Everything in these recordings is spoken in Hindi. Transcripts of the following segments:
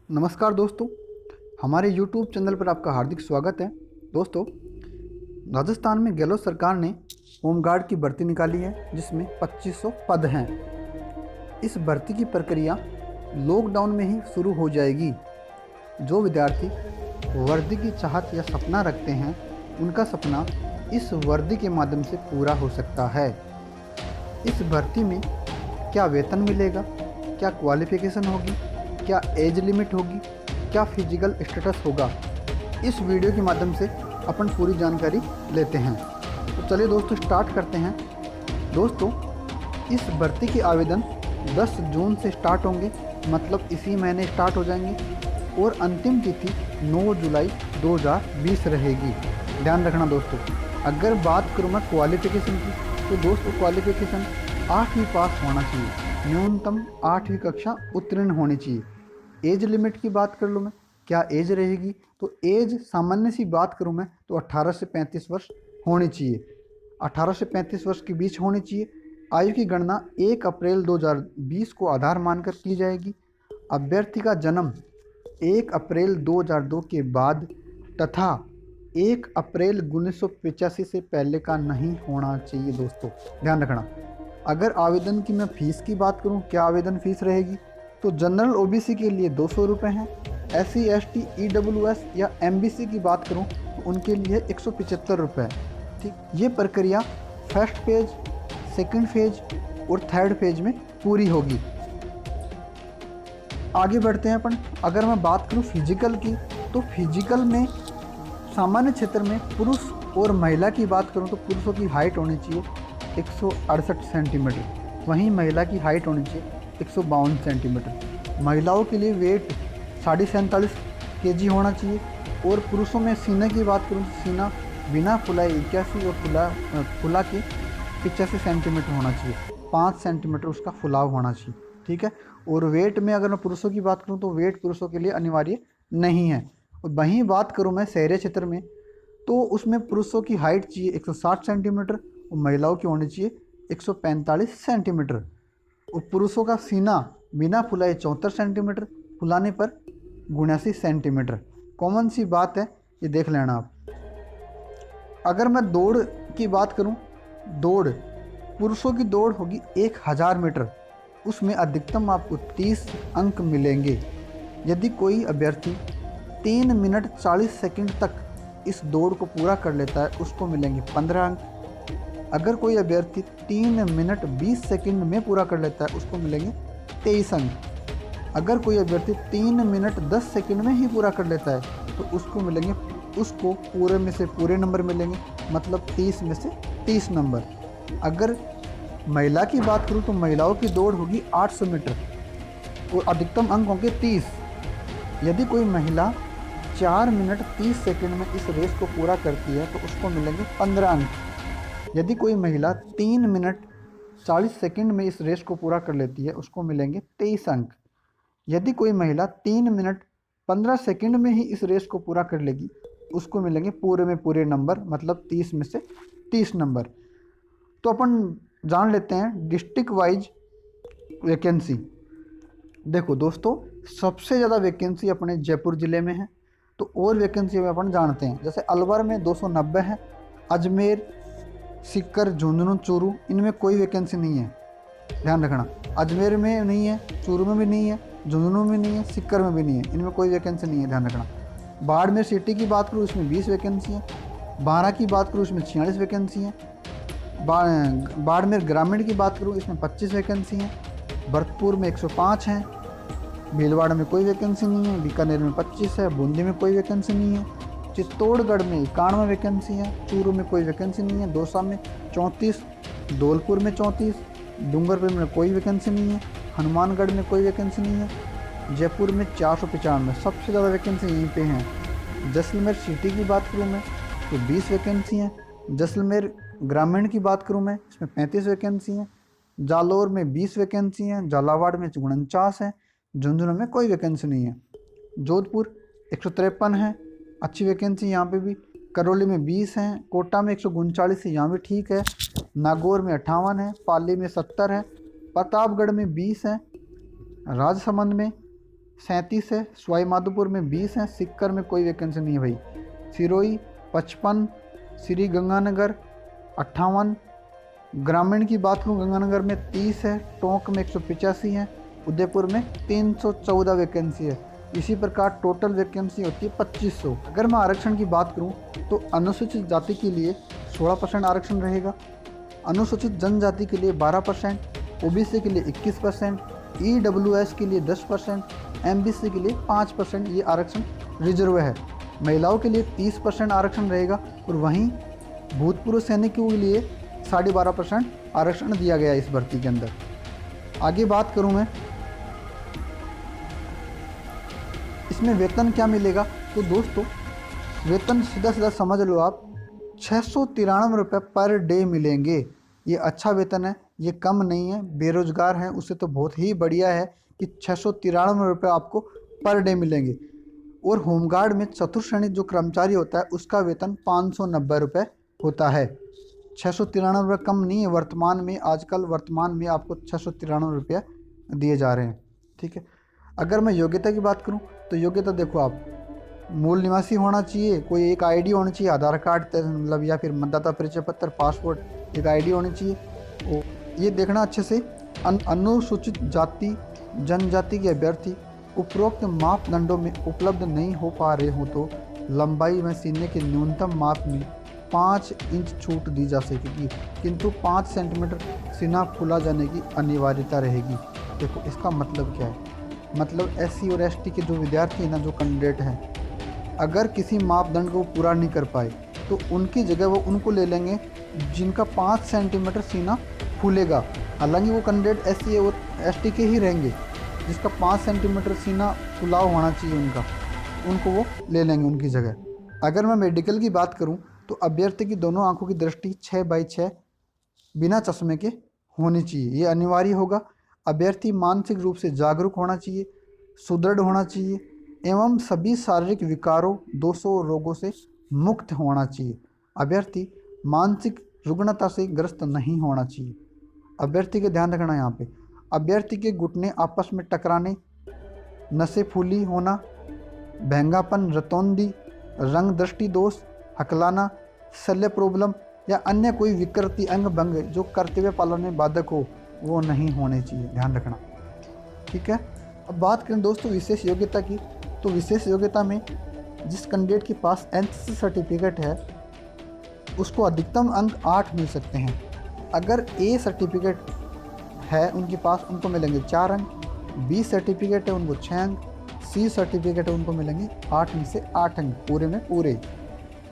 नमस्कार दोस्तों, हमारे YouTube चैनल पर आपका हार्दिक स्वागत है। दोस्तों, राजस्थान में गहलोत सरकार ने होमगार्ड की भर्ती निकाली है जिसमें 2500 पद हैं। इस भर्ती की प्रक्रिया लॉकडाउन में ही शुरू हो जाएगी। जो विद्यार्थी वर्दी की चाहत या सपना रखते हैं उनका सपना इस वर्दी के माध्यम से पूरा हो सकता है। इस भर्ती में क्या वेतन मिलेगा, क्या क्वालिफिकेशन होगी, क्या एज लिमिट होगी, क्या फिजिकल स्टेटस होगा, इस वीडियो के माध्यम से अपन पूरी जानकारी लेते हैं। तो चलिए दोस्तों स्टार्ट करते हैं। दोस्तों, इस भर्ती के आवेदन 10 जून से स्टार्ट होंगे, मतलब इसी महीने स्टार्ट हो जाएंगे और अंतिम तिथि 9 जुलाई 2020 रहेगी। ध्यान रखना दोस्तों। अगर बात करूँ मैं क्वालिफिकेशन की, तो दोस्तों क्वालिफिकेशन 8वीं पास होना चाहिए, न्यूनतम 8वीं कक्षा उत्तीर्ण होनी चाहिए। एज लिमिट की बात कर लूँ मैं, क्या एज रहेगी, तो एज सामान्य सी बात करूँ मैं तो 18 से 35 वर्ष होनी चाहिए। 18 से 35 वर्ष के बीच होनी चाहिए। आयु की गणना 1 अप्रैल 2020 को आधार मानकर की जाएगी। अभ्यर्थी का जन्म 1 अप्रैल 2002 के बाद तथा 1 अप्रैल 1985 से पहले का नहीं होना चाहिए। दोस्तों ध्यान रखना। अगर आवेदन की मैं फ़ीस की बात करूं, क्या आवेदन फ़ीस रहेगी, तो जनरल ओबीसी के लिए 200 रुपये हैं। SC ST EWS या MBC की बात करूं तो उनके लिए 175 रुपये है। ठीक, ये प्रक्रिया फर्स्ट फेज, सेकंड फेज और थर्ड फेज में पूरी होगी। आगे बढ़ते हैं अपन। अगर मैं बात करूं फिजिकल की, तो फिजिकल में सामान्य क्षेत्र में पुरुष और महिला की बात करूं तो पुरुषों की हाइट होनी चाहिए 168 सेंटीमीटर, वहीं महिला की हाइट होनी चाहिए 152 सेंटीमीटर। महिलाओं के लिए वेट 47.5 kg होना चाहिए। और पुरुषों में सीने की बात करूँ तो सीना बिना फुलाए 81 और फुला के 85 सेंटीमीटर होना चाहिए, 5 सेंटीमीटर उसका फुलाव होना चाहिए। ठीक है। और वेट में अगर मैं पुरुषों की बात करूँ तो वेट पुरुषों के लिए अनिवार्य नहीं है। और वहीं बात करूँ मैं शहरी क्षेत्र में, तो उसमें पुरुषों की हाइट चाहिए 160 सेंटीमीटर और महिलाओं की होनी चाहिए 145 सेंटीमीटर। और पुरुषों का सीना बिना फुलाए 74 सेंटीमीटर, फुलाने पर 79 सेंटीमीटर। कॉमन सी बात है, ये देख लेना आप। अगर मैं दौड़ की बात करूं, दौड़ पुरुषों की दौड़ होगी 1000 मीटर, उसमें अधिकतम आपको 30 अंक मिलेंगे। यदि कोई अभ्यर्थी 3 मिनट 40 सेकंड तक इस दौड़ को पूरा कर लेता है उसको मिलेंगे 15 अंक। अगर कोई अभ्यर्थी 3 मिनट 20 सेकंड में पूरा कर लेता है उसको मिलेंगे 23 अंक। अगर कोई अभ्यर्थी 3 मिनट 10 सेकंड में ही पूरा कर लेता है तो उसको पूरे में से पूरे नंबर मिलेंगे, मतलब 30 में से 30 नंबर। अगर महिला की बात करूँ तो महिलाओं की दौड़ होगी 800 मीटर और अधिकतम अंक होंगे 30। यदि कोई महिला 4 मिनट 30 सेकंड में इस रेस को पूरा करती है तो उसको मिलेंगे 15 अंक। यदि कोई महिला 3 मिनट 40 सेकंड में इस रेस को पूरा कर लेती है उसको मिलेंगे 23 अंक। यदि कोई महिला 3 मिनट 15 सेकंड में ही इस रेस को पूरा कर लेगी उसको मिलेंगे पूरे में पूरे नंबर, मतलब 30 में से 30 नंबर। तो अपन जान लेते हैं डिस्ट्रिक्ट वाइज वैकेंसी। देखो दोस्तों, सबसे ज़्यादा वैकेंसी अपने जयपुर ज़िले में है। तो और वैकेंसी में अपन जानते हैं, जैसे अलवर में 290 है, अजमेर, सीकर, झुंझुनू, चूरू, इनमें कोई वैकेंसी नहीं है। ध्यान रखना, अजमेर में नहीं है, चूरू में भी नहीं है, झुंझुनू में नहीं है, सीकर में भी नहीं है, इनमें कोई वैकेंसी नहीं है। ध्यान रखना। बाड़मेर सिटी की बात करूँ इसमें 20 वैकेंसी है। बारा की बात करूँ इसमें 46 वैकेंसी है। बाड़मेर ग्रामीण की बात करूँ इसमें 25 वैकेंसी है। भरतपुर में 105 हैं। भीलवाड़ा में कोई वैकेंसी नहीं है। बीकानेर में 25 है। बूंदी में कोई वैकेंसी नहीं है। चित्तौड़गढ़ में 91 वैकेंसी है। चूरू में कोई वैकेंसी नहीं है। दौसा में 34, धौलपुर में 34, डूंगरपुर में कोई वैकेंसी नहीं है। हनुमानगढ़ में कोई वैकेंसी नहीं है। जयपुर में 495, सबसे ज़्यादा वैकेंसी यहीं पे हैं। जैसलमेर सिटी की बात करूँ मैं तो 20 वैकेंसी हैं। जैसलमेर ग्रामीण की बात करूँ मैं इसमें 35 वैकेंसी हैं। जालौर में 20 वैकेंसी हैं। झालावाड़ में 49 है। झुंझुनू में कोई वैकेंसी नहीं है। जोधपुर 153 है, अच्छी वैकेंसी यहाँ पे भी। करौली में 20 हैं। कोटा में 139 है, यहाँ भी ठीक है। नागौर में 58 है। पाली में 70 है। प्रतापगढ़ में 20 है। राजसमंद में 37 है, सवाई माधोपुर में 20 है, सीकर में कोई वैकेंसी नहीं है भाई, सिरोही 55, श्री गंगानगर 58, ग्रामीण की बात करूँ गंगानगर में 30 है, टोंक में 185 है, उदयपुर में 314 वैकेंसी है। इसी प्रकार टोटल वैकेंसी होती है 2500। अगर मैं आरक्षण की बात करूं तो अनुसूचित जाति के लिए 16% आरक्षण रहेगा, अनुसूचित जनजाति के लिए 12%, ओबीसी के लिए 21%, ईडब्ल्यूएस के लिए 10%, एमबीसी के लिए 5% ये आरक्षण रिजर्व है। महिलाओं के लिए 30% आरक्षण रहेगा और वहीं भूतपूर्व सैनिकों के लिए 12.5% आरक्षण दिया गया है इस भर्ती के अंदर। आगे बात करूं मैं इसमें वेतन क्या मिलेगा, तो दोस्तों वेतन सीधा सीधा समझ लो आप 693 रुपये पर डे मिलेंगे। ये अच्छा वेतन है, ये कम नहीं है। बेरोजगार हैं उससे तो बहुत ही बढ़िया है कि 693 रुपये आपको पर डे मिलेंगे। और होमगार्ड में चतुर्थ श्रेणी जो कर्मचारी होता है उसका वेतन 590 रुपये होता है। 693 रुपये कम नहीं है वर्तमान में, आजकल वर्तमान में आपको 693 रुपये दिए जा रहे हैं। ठीक है। अगर मैं योग्यता की बात करूं तो योग्यता देखो आप मूल निवासी होना चाहिए, कोई एक आईडी होनी चाहिए, आधार कार्ड मतलब या फिर मतदाता परिचय पत्र, पासपोर्ट, एक आईडी होनी चाहिए। और ये देखना अच्छे से अनुसूचित जाति जनजाति के अभ्यर्थी उपरोक्त मापदंडों में उपलब्ध नहीं हो पा रहे हो तो लंबाई में सीने के न्यूनतम माप में 5 इंच छूट दी जा सकेगी, किंतु 5 सेंटीमीटर सीना खुला जाने की अनिवार्यता रहेगी। देखो इसका मतलब क्या है, मतलब एससी और एसटी के जो विद्यार्थी हैं ना, जो कैंडिडेट हैं, अगर किसी मापदंड को पूरा नहीं कर पाए तो उनकी जगह वो उनको ले लेंगे जिनका 5 सेंटीमीटर सीना फूलेगा। हालांकि वो कैंडिडेट एससी और एसटी के ही रहेंगे, जिसका 5 सेंटीमीटर सीना फुलाव होना चाहिए उनको वो ले लेंगे उनकी जगह। अगर मैं मेडिकल की बात करूं तो अभ्यर्थी की दोनों आंखों की दृष्टि 6/6 बिना चश्मे के होनी चाहिए, ये अनिवार्य होगा। अभ्यर्थी मानसिक रूप से जागरूक होना चाहिए, सुदृढ़ होना चाहिए एवं सभी शारीरिक विकारों दोषों रोगों से मुक्त होना चाहिए। अभ्यर्थी मानसिक रुग्णता से ग्रस्त नहीं होना चाहिए। अभ्यर्थी के ध्यान रखना यहाँ पे, अभ्यर्थी के घुटने आपस में टकराने, नसें फूली होना, भैंगापन, रतौंधी, रंग दृष्टि दोष, हकलाना, शल्य प्रॉब्लम या अन्य कोई विकृति अंग भंग जो कर्तव्य पालन में बाधक हो वो नहीं होने चाहिए, ध्यान रखना। ठीक है। अब बात करें दोस्तों विशेष योग्यता की, तो विशेष योग्यता में जिस कैंडिडेट के पास एनसीसी सर्टिफिकेट है उसको अधिकतम अंक 8 मिल सकते हैं। अगर ए सर्टिफिकेट है उनके पास उनको मिलेंगे 4 अंक, बी सर्टिफिकेट है उनको 6 अंक, सी सर्टिफिकेट है उनको मिलेंगे 8 में से 8 अंक पूरे में पूरे।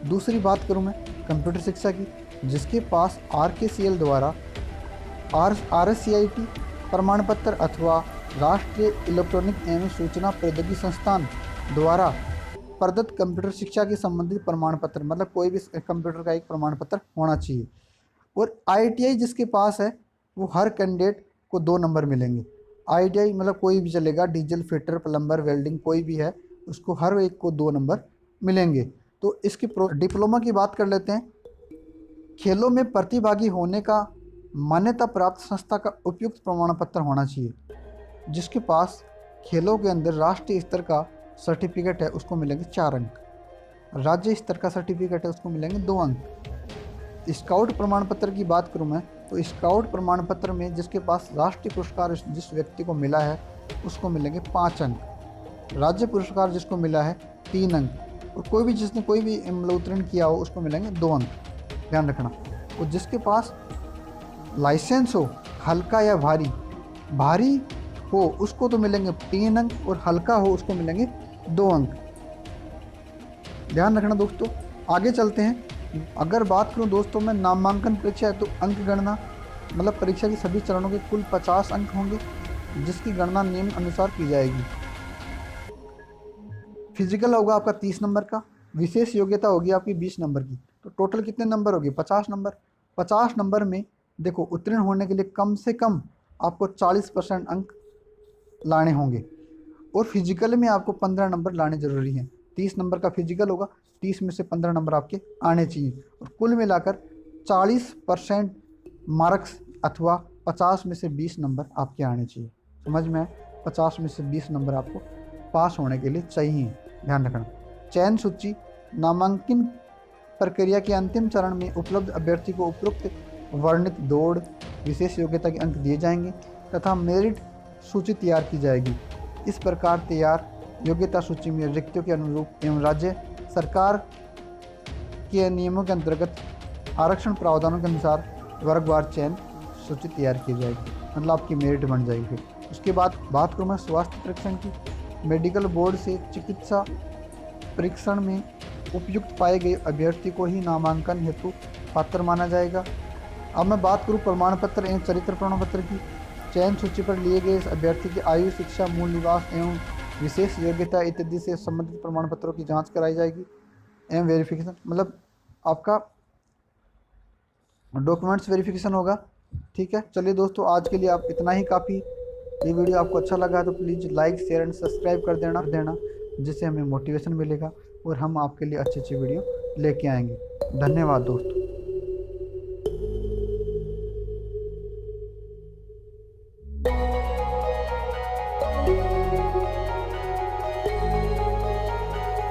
दूसरी बात करूं मैं कंप्यूटर शिक्षा की, जिसके पास RKCL द्वारा RSCIT प्रमाण पत्र अथवा राष्ट्रीय इलेक्ट्रॉनिक एवं सूचना प्रौद्योगिकी संस्थान द्वारा प्रदत्त कंप्यूटर शिक्षा के संबंधित प्रमाण पत्र, मतलब कोई भी कंप्यूटर का एक प्रमाण पत्र होना चाहिए। और ITI जिसके पास है वो हर कैंडिडेट को 2 नंबर मिलेंगे। ITI मतलब कोई भी चलेगा, डीजल फिटर, प्लम्बर, वेल्डिंग कोई भी है उसको हर एक को 2 नंबर मिलेंगे। तो इसकी डिप्लोमा की बात कर लेते हैं। खेलों में प्रतिभागी होने का मान्यता प्राप्त संस्था का उपयुक्त प्रमाण पत्र होना चाहिए। जिसके पास खेलों के अंदर राष्ट्रीय स्तर का सर्टिफिकेट है उसको मिलेंगे 4 अंक, राज्य स्तर का सर्टिफिकेट है उसको मिलेंगे 2 अंक। स्काउट प्रमाण पत्र की बात करूं मैं तो स्काउट प्रमाण पत्र में जिसके पास राष्ट्रीय पुरस्कार जिस व्यक्ति को मिला है उसको मिलेंगे 5 अंक, राज्य पुरस्कार जिसको मिला है 3 अंक, और कोई भी जिसने कोई भी उत्तीर्ण किया हो उसको मिलेंगे 2 अंक, ध्यान रखना। और जिसके पास लाइसेंस हो हल्का या भारी, भारी हो उसको तो मिलेंगे 3 अंक और हल्का हो उसको मिलेंगे 2 अंक, ध्यान रखना दोस्तों। आगे चलते हैं। अगर बात करूं दोस्तों मैं नामांकन परीक्षा है तो अंक गणना मतलब परीक्षा के सभी चरणों के कुल 50 अंक होंगे जिसकी गणना नियम अनुसार की जाएगी। फिजिकल होगा आपका 30 नंबर का, विशेष योग्यता होगी आपकी 20 नंबर की, तो टोटल कितने नंबर होगी 50 नंबर। 50 नंबर में देखो उत्तीर्ण होने के लिए कम से कम आपको 40% अंक लाने होंगे और फिजिकल में आपको 15 नंबर लाने ज़रूरी हैं। 30 नंबर का फिजिकल होगा, 30 में से 15 नंबर आपके आने चाहिए और कुल मिलाकर 40% मार्क्स अथवा 50 में से 20 नंबर आपके आने चाहिए। समझ में आए, 50 में से 20 नंबर आपको पास होने के लिए चाहिए। ध्यान रखना। चयन सूची, नामांकन प्रक्रिया के अंतिम चरण में उपलब्ध अभ्यर्थी को उपरोक्त वर्णित दौड़ विशेष योग्यता के अंक दिए जाएंगे तथा मेरिट सूची तैयार की जाएगी। इस प्रकार तैयार योग्यता सूची में रिक्तियों के अनुरूप एवं राज्य सरकार के नियमों के अंतर्गत आरक्षण प्रावधानों के अनुसार वर्गवार चयन सूची तैयार की जाएगी, मतलब आपकी मेरिट बन जाएगी। फिर उसके बाद बात करूँ मैं स्वास्थ्य परीक्षण की। मेडिकल बोर्ड से चिकित्सा परीक्षण में उपयुक्त पाए गए अभ्यर्थी को ही नामांकन हेतु पात्र माना जाएगा। अब मैं बात करूँ प्रमाण पत्र एवं चरित्र प्रमाण पत्र की। चयन सूची पर लिए गए अभ्यर्थी की आयु, शिक्षा, मूल निवास एवं विशेष योग्यता इत्यादि से संबंधित प्रमाण पत्रों की जांच कराई जाएगी एवं वेरिफिकेशन, मतलब आपका डॉक्यूमेंट्स वेरिफिकेशन होगा। ठीक है, चलिए दोस्तों, आज के लिए आप इतना ही काफ़ी। ये वीडियो आपको अच्छा लगा तो please like, share and subscribe कर देना जिससे हमें मोटिवेशन मिलेगा और हम आपके लिए अच्छी अच्छी वीडियो लेके आएंगे। धन्यवाद दोस्तों।